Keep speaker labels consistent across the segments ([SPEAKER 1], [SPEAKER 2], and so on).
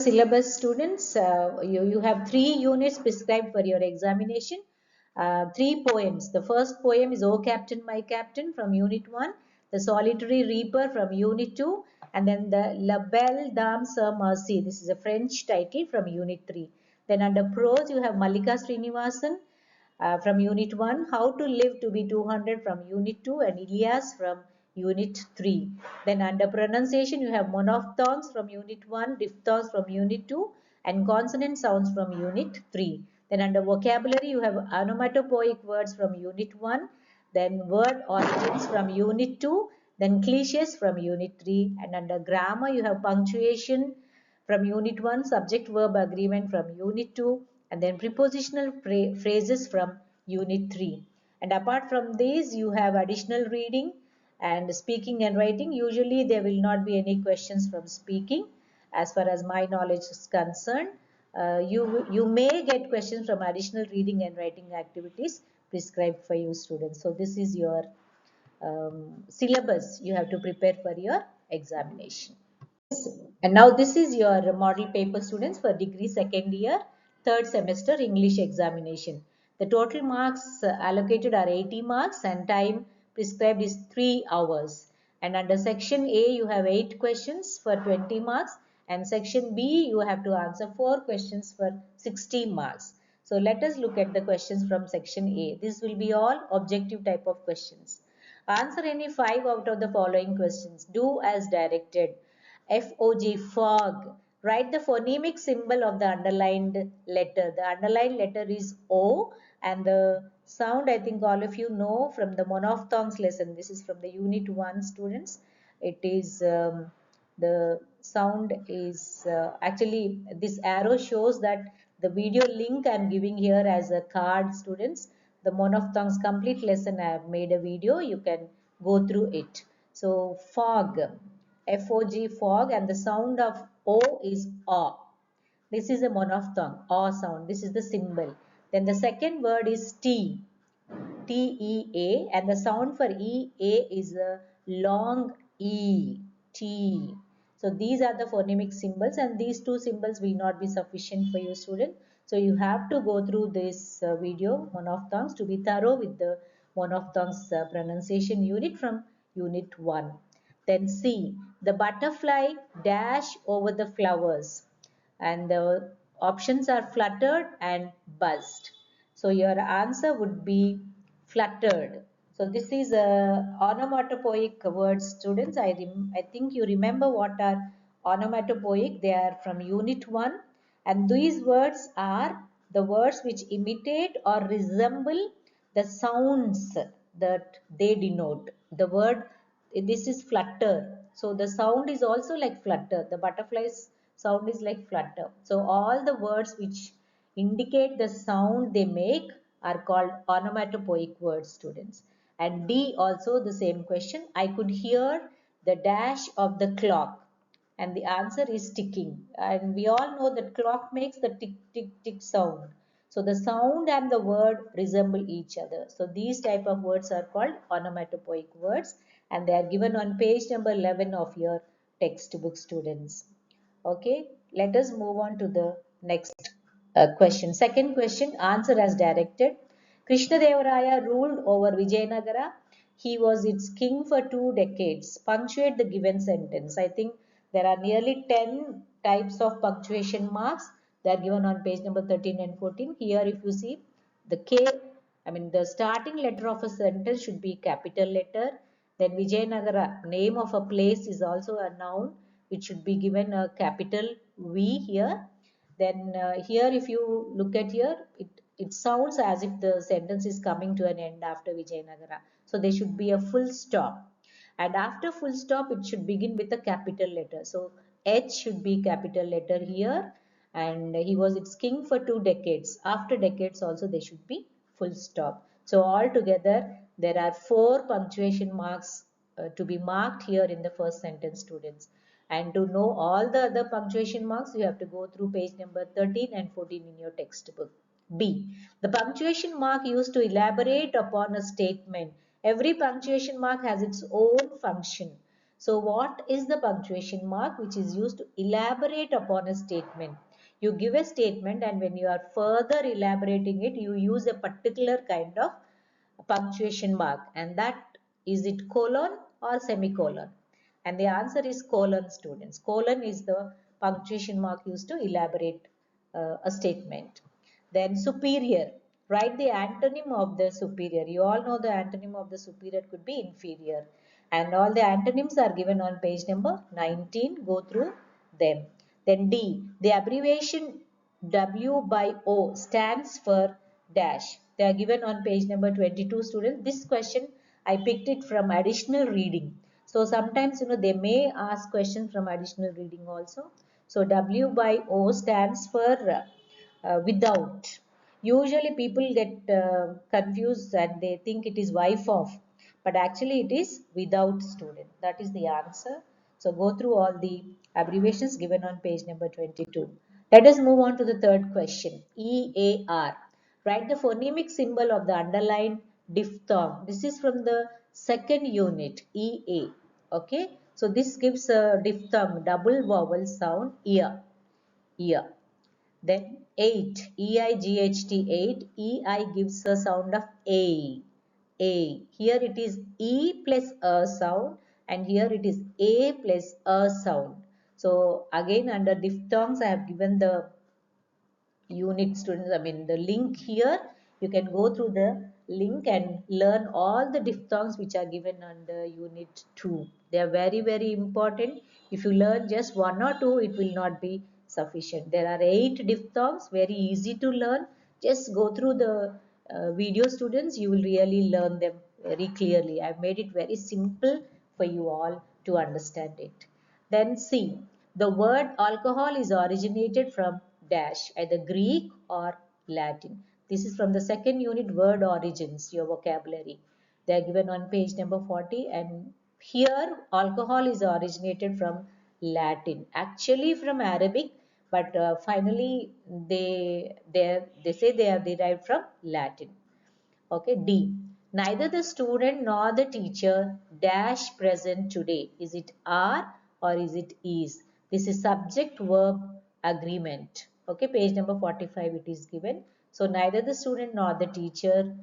[SPEAKER 1] Syllabus students, you have 3 units prescribed for your examination. 3 poems. The first poem is O Captain, My Captain from Unit 1, The Solitary Reaper from Unit 2, and then the La Belle Dame Sans Merci. This is a French title from Unit 3. Then under prose, you have Malika Srinivasan from Unit 1, How to Live to be 200 from Unit 2, and Ilias from Unit 3. Then under pronunciation, you have monophthongs from Unit 1, diphthongs from Unit 2, and consonant sounds from Unit 3. Then under vocabulary, you have onomatopoeic words from Unit 1, then word origins from Unit 2, then cliches from Unit 3, and under grammar, you have punctuation from Unit 1, subject verb agreement from Unit 2, and then prepositional phrases from Unit 3. And apart from these, you have additional reading and speaking and writing. Usually there will not be any questions from speaking as far as my knowledge is concerned. You may get questions from additional reading and writing activities prescribed for you students. So this is your syllabus you have to prepare for your examination. And now this is your model paper students for degree second year, third semester English examination. The total marks allocated are 80 marks and time prescribed is 3 hours. And under section A you have 8 questions for 20 marks and section B you have to answer 4 questions for 60 marks. So let us look at the questions from section A. This will be all objective type of questions. Answer any 5 out of the following questions. Do as directed. FOG, fog. Write the phonemic symbol of the underlined letter. The underlined letter is O and the sound I think all of you know from the monophthongs lesson. This is from the unit 1 students. It is the sound is actually this arrow shows that the video link I am giving here as a card students. The monophthongs complete lesson I have made a video. You can go through it. So fog. FOG, fog, and the sound of O is aw. This is a monophthong, aw sound. This is the symbol. Then the second word is T, T-E-A, and the sound for E-A is a long E, T. So these are the phonemic symbols, and these two symbols will not be sufficient for you student. So you have to go through this video, monophthongs, to be thorough with the monophthongs pronunciation unit from unit 1. Then C, the butterfly dash over the flowers and the options are fluttered and buzzed. So your answer would be fluttered. So this is a onomatopoeic word students. I think you remember what are onomatopoeic. They are from unit 1 and these words are the words which imitate or resemble the sounds that they denote. The word this is flutter. So the sound is also like flutter. The butterfly's sound is like flutter. So all the words which indicate the sound they make are called onomatopoeic words students. And D also the same question. I could hear the dash of the clock and the answer is ticking. And we all know that clock makes the tick tick tick sound. So the sound and the word resemble each other. So these type of words are called onomatopoeic words and they are given on page number 11 of your textbook students. Okay, let us move on to the next question. Second question, answer as directed. Krishnadevaraya ruled over Vijayanagara. He was its king for 2 decades. Punctuate the given sentence. I think there are nearly 10 types of punctuation marks. They are given on page number 13 and 14. Here if you see the K, I mean the starting letter of a sentence should be capital letter. Then Vijayanagara, name of a place is also a noun which should be given a capital V here. Then here if you look at here, it sounds as if the sentence is coming to an end after Vijayanagara. So there should be a full stop. And after full stop, it should begin with a capital letter. So H should be capital letter here. And he was its king for 2 decades. After decades also there should be full stop. So altogether there are 4 punctuation marks to be marked here in the first sentence students. And to know all the other punctuation marks, you have to go through page number 13 and 14 in your textbook. B. The punctuation mark used to elaborate upon a statement. Every punctuation mark has its own function. So what is the punctuation mark which is used to elaborate upon a statement? You give a statement and when you are further elaborating it, you use a particular kind of punctuation mark, and that is it colon or semicolon? And the answer is colon, students. Colon is the punctuation mark used to elaborate a statement. Then superior. Write the antonym of the superior. You all know the antonym of the superior could be inferior. And all the antonyms are given on page number 19. Go through them. Then D. The abbreviation W by O stands for dash. They are given on page number 22, students. This question I picked it from additional reading. So sometimes they may ask questions from additional reading also. So W by O stands for without. Usually people get confused and they think it is wife of, but actually it is without, student. That is the answer. So go through all the abbreviations given on page number 22. Let us move on to the third question. EAR. Write the phonemic symbol of the underlined diphthong. This is from the second unit, EA. Okay. So this gives a diphthong, double vowel sound, ear, ear. Then 8, E-I-G-H-T, 8, E-I gives a sound of A, A. Here it is E plus a sound and here it is A plus a sound. So again under diphthongs I have given the unit, students, I mean the link here. You can go through the link and learn all the diphthongs which are given under unit 2. They are very, very important. If you learn just one or two, it will not be sufficient. There are 8 diphthongs, very easy to learn. Just go through the video, students. You will really learn them very clearly. I have made it very simple for you all to understand it. Then C. The word alcohol is originated from dash, either Greek or Latin. This is from the second unit, word origins, your vocabulary. They are given on page number 40, and here alcohol is originated from Latin, actually from Arabic, but finally they say they are derived from Latin. Okay, D. Neither the student nor the teacher dash present today. Is it are or is it is? This is subject verb agreement. Okay, page number 45 it is given. So neither the student nor the teacher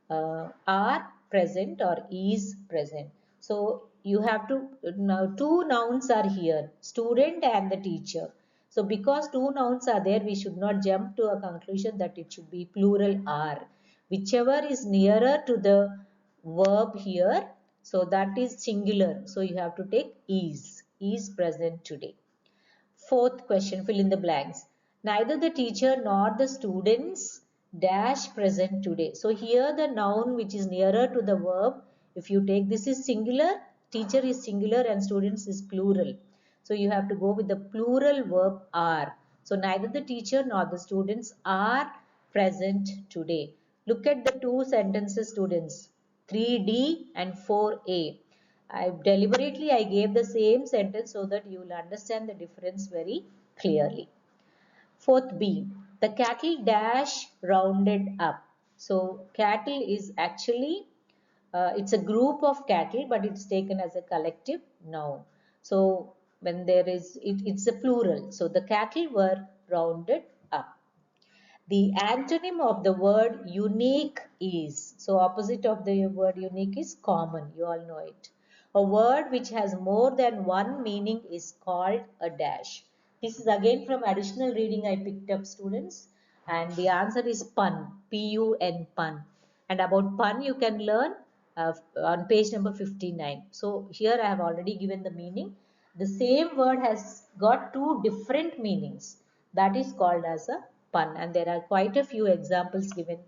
[SPEAKER 1] are present or is present. So you have to, now two nouns are here, student and the teacher. So because two nouns are there, we should not jump to a conclusion that it should be plural are. Whichever is nearer to the verb here, so that is singular. So you have to take is present today. Fourth question, fill in the blanks. Neither the teacher nor the students dash present today. So here the noun which is nearer to the verb, if you take this is singular, teacher is singular and students is plural. So you have to go with the plural verb are. So neither the teacher nor the students are present today. Look at the two sentences, students, 3D and 4A. I gave the same sentence so that you will understand the difference very clearly. Fourth B, the cattle dash rounded up. So cattle is actually, it's a group of cattle, but it's taken as a collective noun. So when there is, it's a plural. So the cattle were rounded up. The antonym of the word unique is, so opposite of the word unique is common, you all know it. A word which has more than one meaning is called a dash. This is again from additional reading I picked up, students, and the answer is pun, P-U-N, pun. And about pun you can learn on page number 59. So here I have already given the meaning. The same word has got two different meanings. That is called as a pun, and there are quite a few examples given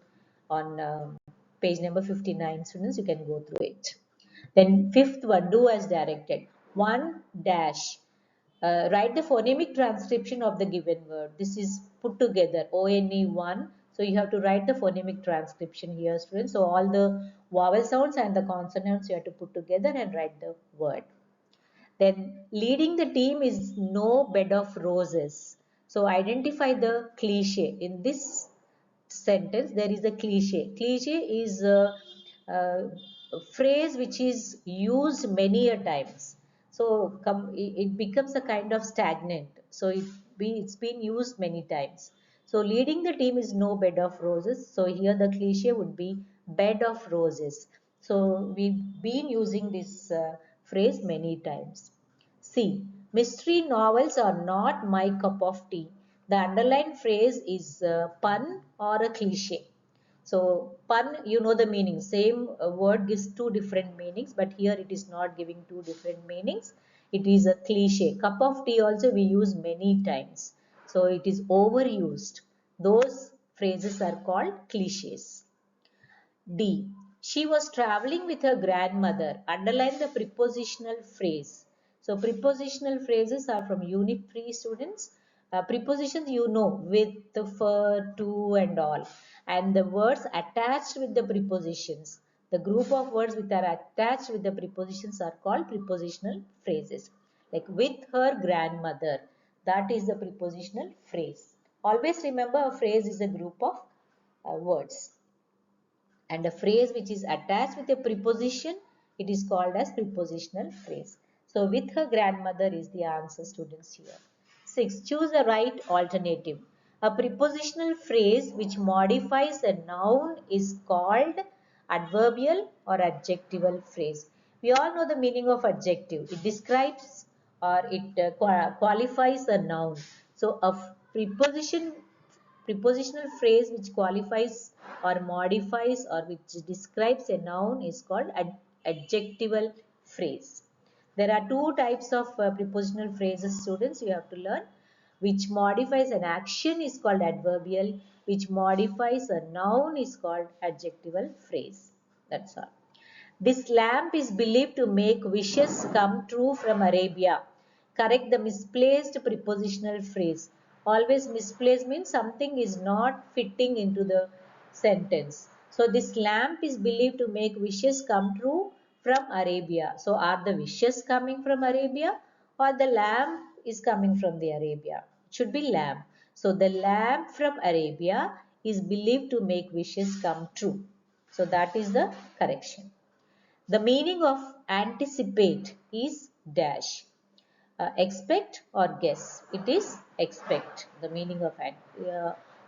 [SPEAKER 1] on page number 59. Students, you can go through it. Then fifth one, do as directed. One dash. Write the phonemic transcription of the given word. This is put together, O-N-E 1. So you have to write the phonemic transcription here, students. So all the vowel sounds and the consonants you have to put together and write the word. Then leading the team is no bed of roses. So identify the cliche. In this sentence, there is a cliche. Cliche is a phrase which is used many a times. So it becomes a kind of stagnant. So it's been used many times. So leading the team is no bed of roses. So here the cliche would be bed of roses. So we've been using this phrase many times. C. Mystery novels are not my cup of tea. The underlined phrase is a pun or a cliche. So pun, you know the meaning. Same word gives two different meanings, but here it is not giving two different meanings. It is a cliche. Cup of tea also we use many times. So it is overused. Those phrases are called cliches. D. She was traveling with her grandmother. Underline the prepositional phrase. So prepositional phrases are from Unit 3 students. Prepositions you know with, for, to and all. And the words attached with the prepositions. The group of words which are attached with the prepositions are called prepositional phrases. Like with her grandmother. That is the prepositional phrase. Always remember a phrase is a group of words, and a phrase which is attached with a preposition, it is called as prepositional phrase. So with her grandmother is the answer, students, here. 6. Choose the right alternative. A prepositional phrase which modifies a noun is called adverbial or adjectival phrase. We all know the meaning of adjective. It describes or it qualifies a noun. So a prepositional phrase which qualifies or modifies or which describes a noun is called adjectival phrase. There are two types of prepositional phrases, students, you have to learn. Which modifies an action is called adverbial, which modifies a noun is called adjectival phrase. That's all. This lamp is believed to make wishes come true from Arabia. Correct the misplaced prepositional phrase. Always misplaced means something is not fitting into the sentence. So this lamp is believed to make wishes come true from Arabia. So are the wishes coming from Arabia or the lamp is coming from the Arabia? It should be lamp. So the lamp from Arabia is believed to make wishes come true. So that is the correction. The meaning of anticipate is dash. Expect or guess. It is expect. The meaning of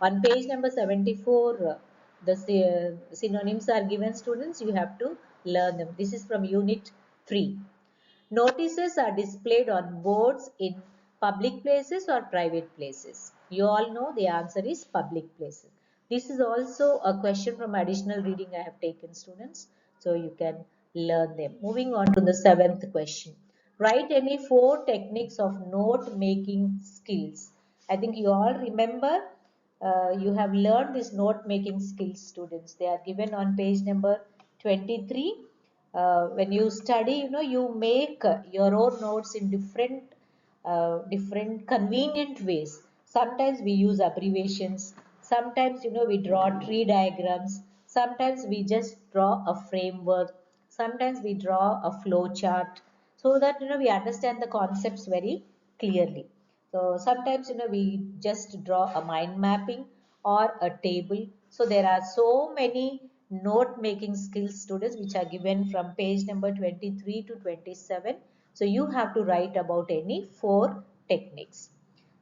[SPEAKER 1] on page number 74, the synonyms are given, students. You have to learn them. This is from unit 3. Notices are displayed on boards in public places or private places. You all know the answer is public places. This is also a question from additional reading I have taken, students. So you can learn them. Moving on to the 7th question. Write any 4 techniques of note making skills. I think you all remember, you have learned this note making skills, students. They are given on page number 23. When you study, you make your own notes in different convenient ways. Sometimes we use abbreviations, sometimes we draw tree diagrams, sometimes we just draw a framework, sometimes we draw a flow chart, so that we understand the concepts very clearly. So sometimes we just draw a mind mapping or a table. So there are so many note making skills, students, which are given from page number 23 to 27. So you have to write about any 4 techniques.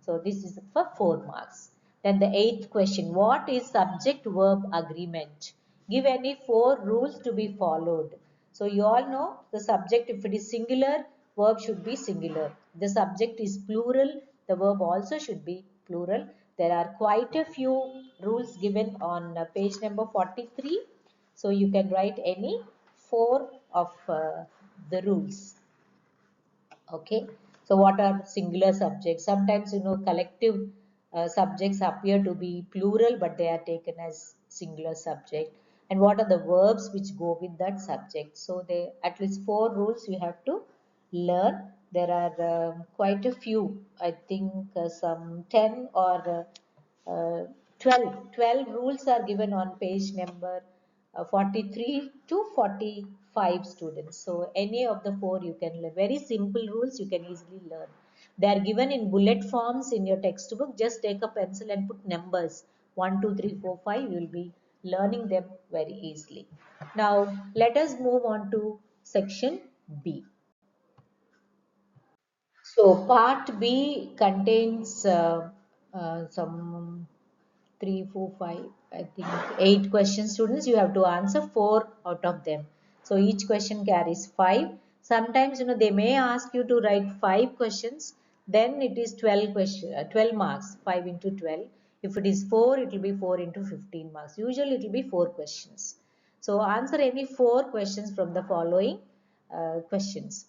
[SPEAKER 1] So this is for 4 marks. Then the 8th question, what is subject verb agreement? Give any 4 rules to be followed. So you all know the subject, if it is singular, verb should be singular. The subject is plural, the verb also should be plural. There are quite a few rules given on page number 43. So you can write any 4 of the rules. Okay. So what are singular subjects? Sometimes collective subjects appear to be plural, but they are taken as singular subject. And what are the verbs which go with that subject? So they at least 4 rules you have to learn. There are quite a few. I think some 10 or 12 rules are given on page number 43 to 45, students. So any of the 4 you can learn. Very simple rules, you can easily learn. They are given in bullet forms in your textbook. Just take a pencil and put numbers 1, 2, 3, 4, 5. You will be learning them very easily. Now let us move on to section B. So part B contains some 3, 4, 5, I think 8 questions. Students, you have to answer 4 out of them. So each question carries 5. Sometimes they may ask you to write 5 questions. Then it is 12 marks, 5 into 12. If it is 4, it will be 4 into 15 marks. Usually it will be 4 questions. So answer any 4 questions from the following questions.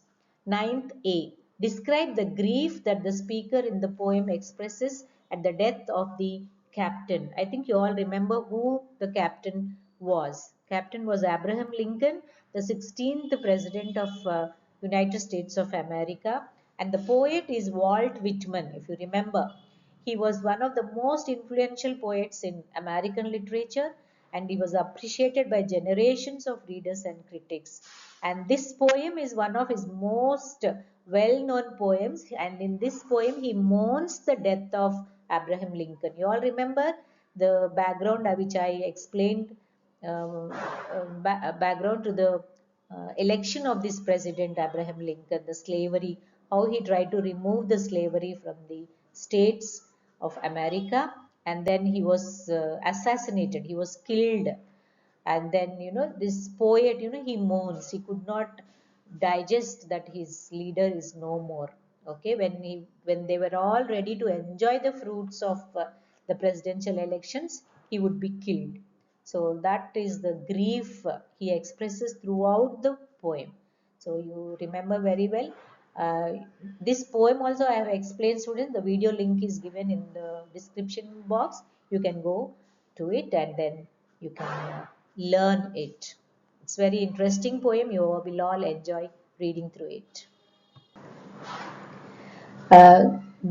[SPEAKER 1] Ninth A. Describe the grief that the speaker in the poem expresses at the death of the captain. I think you all remember who the captain was. Captain was Abraham Lincoln, the 16th President of United States of America. And the poet is Walt Whitman, if you remember. He was one of the most influential poets in American literature, and he was appreciated by generations of readers and critics. And this poem is one of his most well-known poems. And in this poem, he mourns the death of Abraham Lincoln. You all remember the background which I explained, background to the election of this president, Abraham Lincoln, the slavery, how he tried to remove the slavery from the states of America, and then he was assassinated, he was killed. And then this poet, he mourns, he could not digest that his leader is no more. Okay, when they were all ready to enjoy the fruits of the presidential elections, he would be killed. So that is the grief he expresses throughout the poem. So you remember very well. uh, this poem also I have explained, students. The video link is given in the description box. You can go to it and then you can learn it. It's very interesting poem. You will all enjoy reading through it.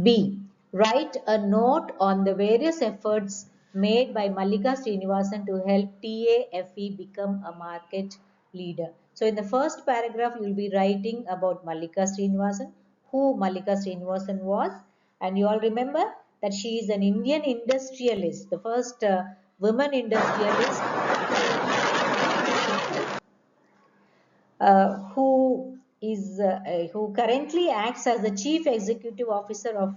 [SPEAKER 1] B. Write a note on the various efforts made by Mallika Srinivasan to help TAFE become a market leader. So in the first paragraph, you will be writing about Mallika Srinivasan, who Mallika Srinivasan was. And you all remember that she is an Indian industrialist, the first woman industrialist who currently acts as the chief executive officer of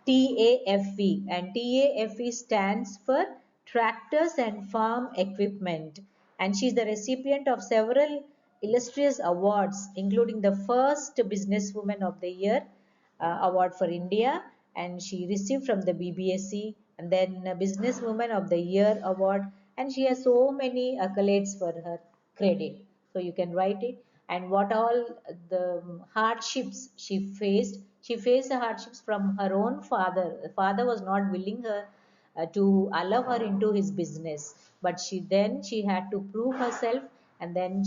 [SPEAKER 1] TAFE, and TAFE stands for Tractors and Farm Equipment, and she is the recipient of several illustrious awards, including the first Businesswoman of the Year award for India, and she received from the BBSC, and then Businesswoman of the Year award, and she has so many accolades for her credit. So you can write it. And what all the hardships she faced. She faced the hardships from her own father. The father was not willing her to allow her into his business, but she had to prove herself, and then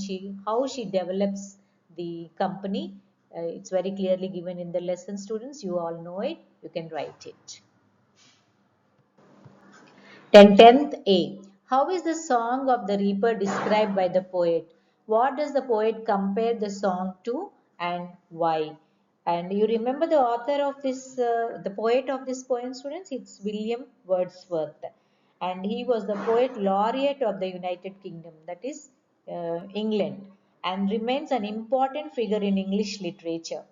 [SPEAKER 1] how she develops the company. It's very clearly given in the lesson, students. You all know it. You can write it. Then 10th A. How is the song of the reaper described by the poet? What does the poet compare the song to and why? And you remember the author of this, the poet of this poem, students? It's William Wordsworth. And he was the poet laureate of the United Kingdom, that is England, and remains an important figure in English literature.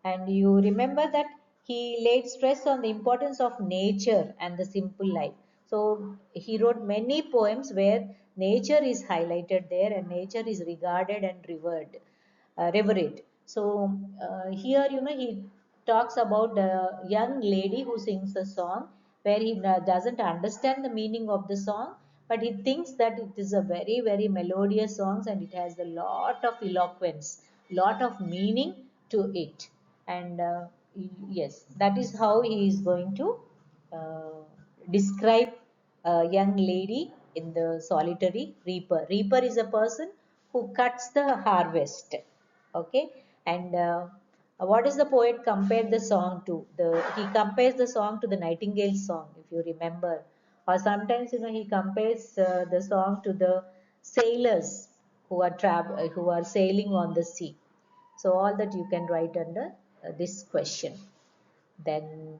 [SPEAKER 1] And you remember that he laid stress on the importance of nature and the simple life. So he wrote many poems where nature is highlighted there and nature is regarded and revered. So here, he talks about a young lady who sings a song where he doesn't understand the meaning of the song, but he thinks that it is a very, very melodious song and it has a lot of eloquence, lot of meaning to it. And yes, that is how he is going to uh, describe a young lady in the solitary reaper. Reaper is a person who cuts the harvest. Okay, and what is the poet compared the song to? He compares the song to the Nightingale song, if you remember, or sometimes he compares the song to the sailors who are sailing on the sea. So all that you can write under this question. Then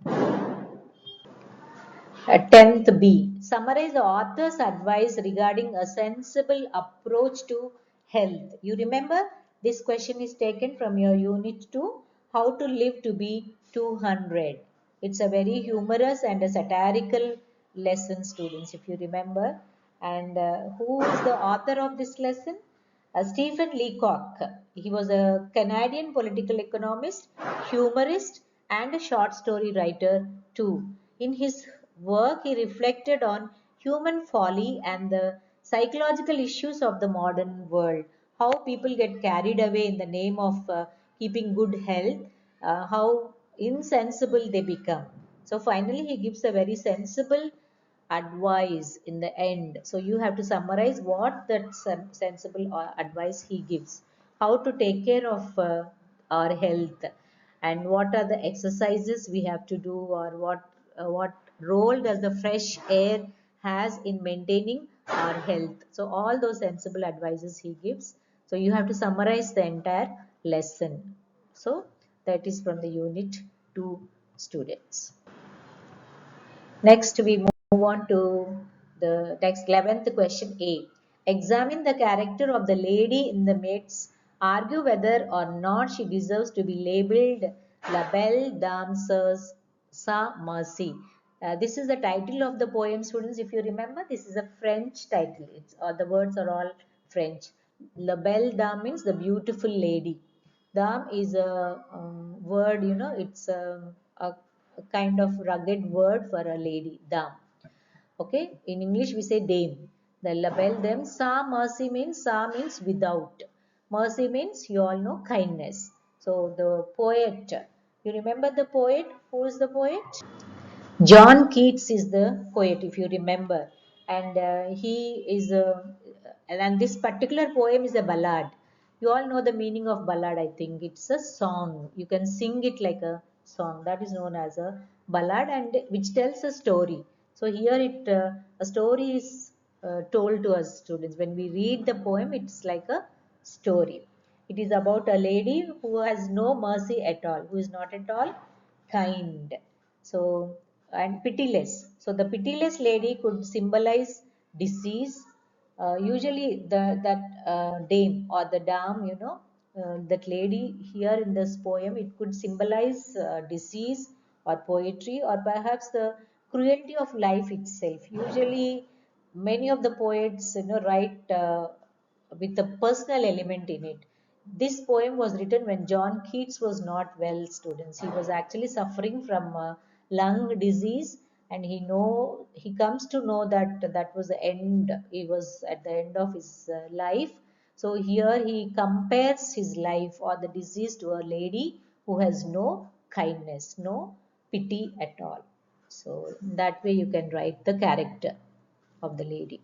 [SPEAKER 1] 10th B. Summarize the author's advice regarding a sensible approach to health. You remember this question is taken from your unit 2, How to Live to be 200. It's a very humorous and a satirical lesson, students, if you remember. And who is the author of this lesson? Stephen Leacock. He was a Canadian political economist, humorist, and a short story writer too. In his work, he reflected on human folly and the psychological issues of the modern world. How people get carried away in the name of keeping good health, how insensible they become. So finally, he gives a very sensible advice in the end. So you have to summarize what that sensible advice he gives. How to take care of our health, and what are the exercises we have to do, or what role does the fresh air has in maintaining our health. So all those sensible advices he gives. So you have to summarize the entire lesson. So that is from the unit 2 students. Next, we move on to the next 11th question A. Examine the character of the lady in the midst. Argue whether or not she deserves to be labeled La Belle Dame Sa Mercy. This is the title of the poem, students. If you remember, this is a French title. The words are all French. La Belle Dame means the beautiful lady. Dame is a word, it's a kind of rugged word for a lady, dame. Okay, in English we say dame. The La Belle Dame. Sa means without. Mercy means, you all know, kindness. So the poet, you remember the poet? Who is the poet? John Keats is the poet, if you remember, and he is and this particular poem is a ballad. You all know the meaning of ballad, I think. It's a song. You can sing it like a song. That is known as a ballad, and which tells a story. So here a story is told to us, students. When we read the poem, it's like a story. It is about a lady who has no mercy at all, who is not at all kind. So, and pitiless. So the pitiless lady could symbolize disease. Usually that dame or the dame, that lady here in this poem, it could symbolize disease or poetry, or perhaps the cruelty of life itself. Usually many of the poets, write with a personal element in it. This poem was written when John Keats was not well, students. He was actually suffering from lung disease, and he comes to know that that was the end. He was at the end of his life. So here he compares his life or the disease to a lady who has no kindness, no pity at all. So that way you can write the character of the lady.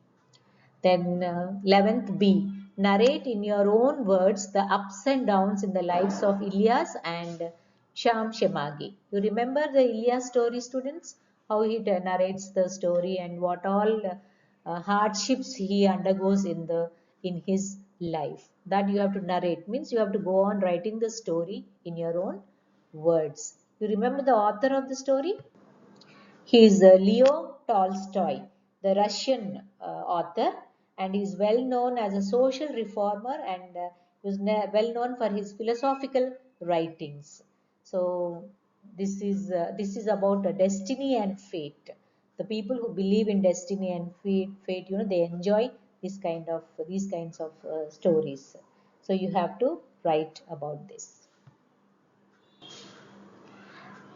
[SPEAKER 1] Then 11th B. Narrate in your own words the ups and downs in the lives of Ilyas and Sham Shemagi. You remember the Ilyas story, students? How he narrates the story and what all hardships he undergoes in his life. That you have to narrate. Means you have to go on writing the story in your own words. You remember the author of the story? He is Leo Tolstoy, the Russian author, and he is well known as a social reformer, and was well known for his philosophical writings. So this is about destiny and fate. The people who believe in destiny and fate, they enjoy these kinds of stories. So you have to write about this.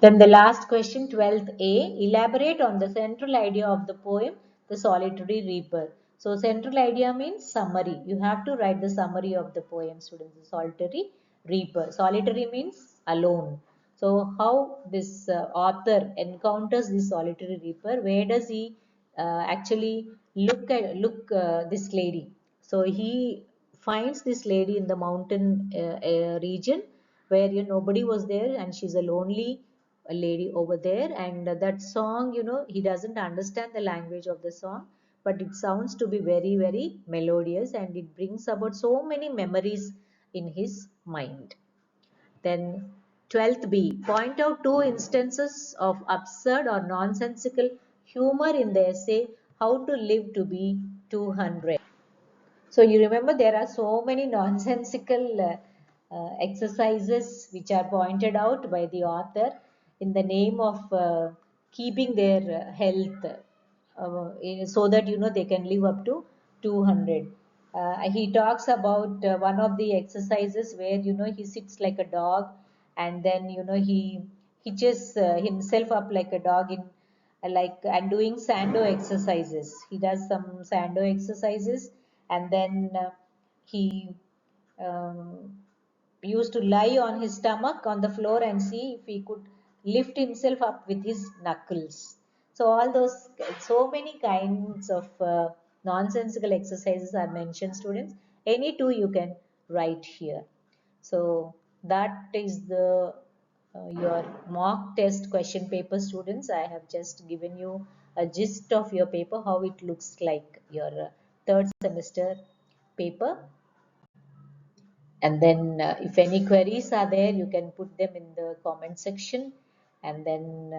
[SPEAKER 1] Then the last question, 12th A, elaborate on the central idea of the poem, The Solitary Reaper. So central idea means summary. You have to write the summary of the poem, students. The Solitary Reaper. Solitary means alone. So how this author encounters this solitary reaper? Where does he actually look this lady? So he finds this lady in the mountain region where nobody was there, and she's a lonely a lady over there. And that song, he doesn't understand the language of the song, but it sounds to be very, very melodious, and it brings about so many memories in his mind. Then 12th B, point out two instances of absurd or nonsensical humor in the essay How to Live to be 200. So you remember there are so many nonsensical exercises which are pointed out by the author in the name of keeping their health, so that they can live up to 200. He talks about one of the exercises where he sits like a dog, and then he hitches himself up like a dog in like and doing sando exercises. He does some sando exercises, and then he um, used to lie on his stomach on the floor and see if he could lift himself up with his knuckles. So all those, so many kinds of nonsensical exercises are mentioned, students. Any two you can write here. So that is the your mock test question paper, students. I have just given you a gist of your paper, how it looks like your third semester paper. And then if any queries are there, you can put them in the comment section, and then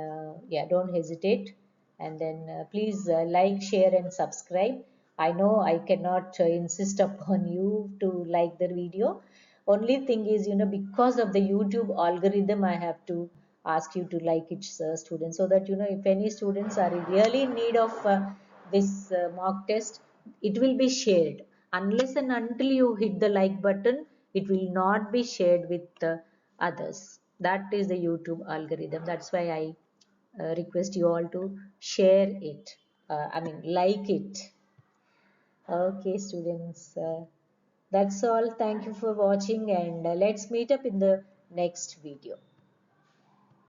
[SPEAKER 1] yeah, don't hesitate. And then please like, share and subscribe. I know I cannot insist upon you to like the video. Only thing is, because of the YouTube algorithm, I have to ask you to like it, students, so that if any students are really in need of this mock test, it will be shared. Unless and until you hit the like button, it will not be shared with others. That is the YouTube algorithm. That's why I request you all to share it. I mean, like it. Okay, students. That's all. Thank you for watching, and let's meet up in the next video.